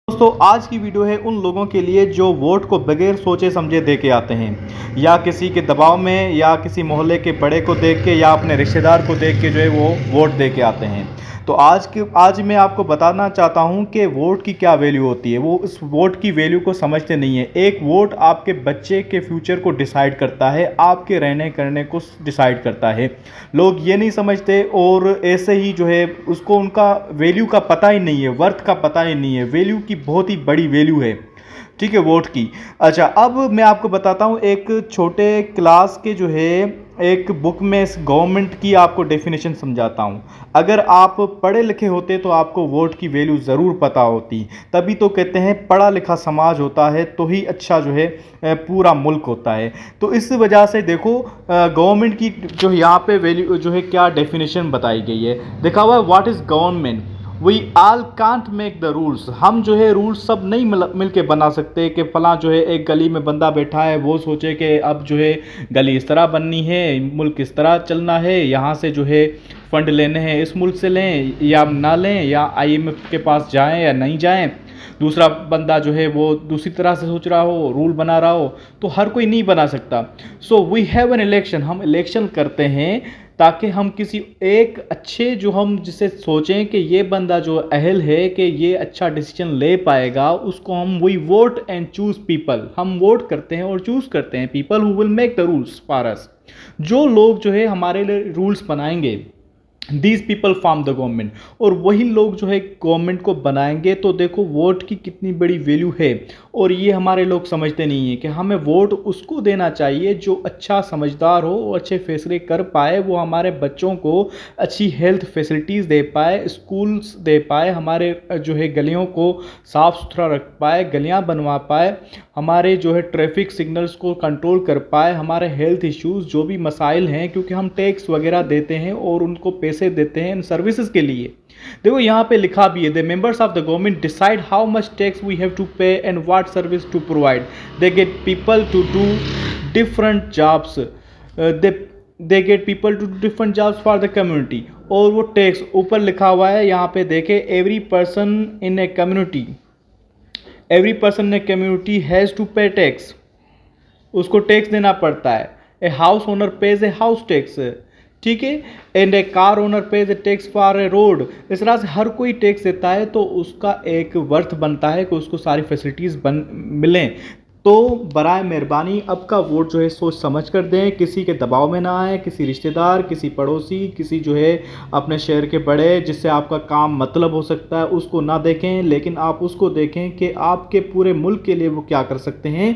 दोस्तों आज की वीडियो है उन लोगों के लिए जो वोट को बगैर सोचे समझे दे के आते हैं, या किसी के दबाव में, या किसी मोहल्ले के बड़े को देख के, या अपने रिश्तेदार को देख के जो है वो वोट दे के आते हैं। तो आज मैं आपको बताना चाहता हूं कि वोट की क्या वैल्यू होती है। वो उस वोट की वैल्यू को समझते नहीं है। एक वोट आपके बच्चे के फ्यूचर को डिसाइड करता है, आपके रहने करने को डिसाइड करता है। लोग ये नहीं समझते और ऐसे ही जो है उसको उनका वैल्यू का पता ही नहीं है, वर्थ का पता ही नहीं है। वैल्यू की बहुत ही बड़ी वैल्यू है, ठीक है, वोट की। अच्छा, अब मैं आपको बताता हूँ एक छोटे क्लास के जो है एक बुक में गवर्नमेंट की आपको डेफिनेशन समझाता हूँ। अगर आप पढ़े लिखे होते तो आपको वोट की वैल्यू ज़रूर पता होती। तभी तो कहते हैं पढ़ा लिखा समाज होता है तो ही अच्छा जो है पूरा मुल्क होता है। तो इस वजह से देखो गवर्नमेंट की जो यहाँ पे वैल्यू जो है क्या डेफिनेशन बताई गई है, देखा हुआ है what is government. We all can't make the rules. हम जो है रूल्स सब नहीं मिल के बना सकते कि फला जो है एक गली में बंदा बैठा है वो सोचे कि अब जो है गली इस तरह बननी है, मुल्क इस तरह चलना है, यहाँ से जो है फंड लेने हैं इस मुल्क से लें या ना लें, या आईएमएफ के पास जाएं या नहीं जाएं। दूसरा बंदा जो है वो दूसरी तरह से सोच रहा हो, रूल बना रहा हो, तो हर कोई नहीं बना सकता। So we have an election. हम इलेक्शन करते हैं ताकि हम किसी एक अच्छे जो हम जिसे सोचें कि ये बंदा जो अहल है कि ये अच्छा डिसीजन ले पाएगा, उसको हम we vote and choose people. हम वोट करते हैं और चूज़ करते हैं people who will make the rules for us. जो लोग जो है हमारे लिए रूल्स बनाएंगे, these people form the government. और वही लोग जो है गवर्नमेंट को बनाएंगे। तो देखो वोट की कितनी बड़ी वैल्यू है। और ये हमारे लोग समझते नहीं है कि हमें वोट उसको देना चाहिए जो अच्छा समझदार हो और अच्छे फैसले कर पाए, वो हमारे बच्चों को अच्छी हेल्थ फैसिलिटीज़ दे पाए, स्कूल्स दे पाए, हमारे जो है गलियों को साफ़ सुथरा रख पाए, गलियां बनवा पाए, हमारे जो है ट्रैफिक सिग्नल्स को कंट्रोल कर पाए, हमारे हेल्थ इश्यूज़ जो भी मसाइल हैं, क्योंकि हम टैक्स वगैरह देते हैं और उनको पैसे देते हैं इन सर्विसेज के लिए। देखो यहाँ पे लिखा भी है, the members of the government decide how much tax we have to pay and what service to provide. They get people to do different jobs. They get people to do different jobs for the community. और वो tax ऊपर लिखा हुआ है, यहाँ पे देखे, every person in a community, every person in a community has to pay tax. उसको टैक्स देना पड़ता है। A house owner pays a house tax, ठीक है, and a car owner pays a tax for a road. इस तरह से हर कोई टैक्स देता है तो उसका एक वर्थ बनता है कि उसको सारी फैसिलिटीज़ मिलें। तो बराए मेहरबानी अब का वोट जो है सोच समझ कर दें, किसी के दबाव में ना आए, किसी रिश्तेदार, किसी पड़ोसी, किसी जो है अपने शहर के बड़े जिससे आपका काम मतलब हो सकता है उसको ना देखें, लेकिन आप उसको देखें कि आपके पूरे मुल्क के लिए वो क्या कर सकते हैं,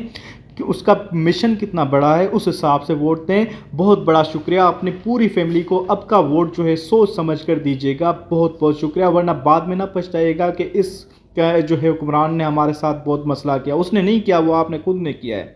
कि उसका मिशन कितना बड़ा है, उस हिसाब से वोट दें। बहुत बड़ा शुक्रिया। अपनी पूरी फैमिली को अब का वोट जो है सोच समझ कर दीजिएगा। बहुत बहुत शुक्रिया, वरना बाद में ना पछताइएगा कि इस जो है हुक्मरान ने हमारे साथ बहुत मसला किया। उसने नहीं किया, वो आपने खुद ने किया है।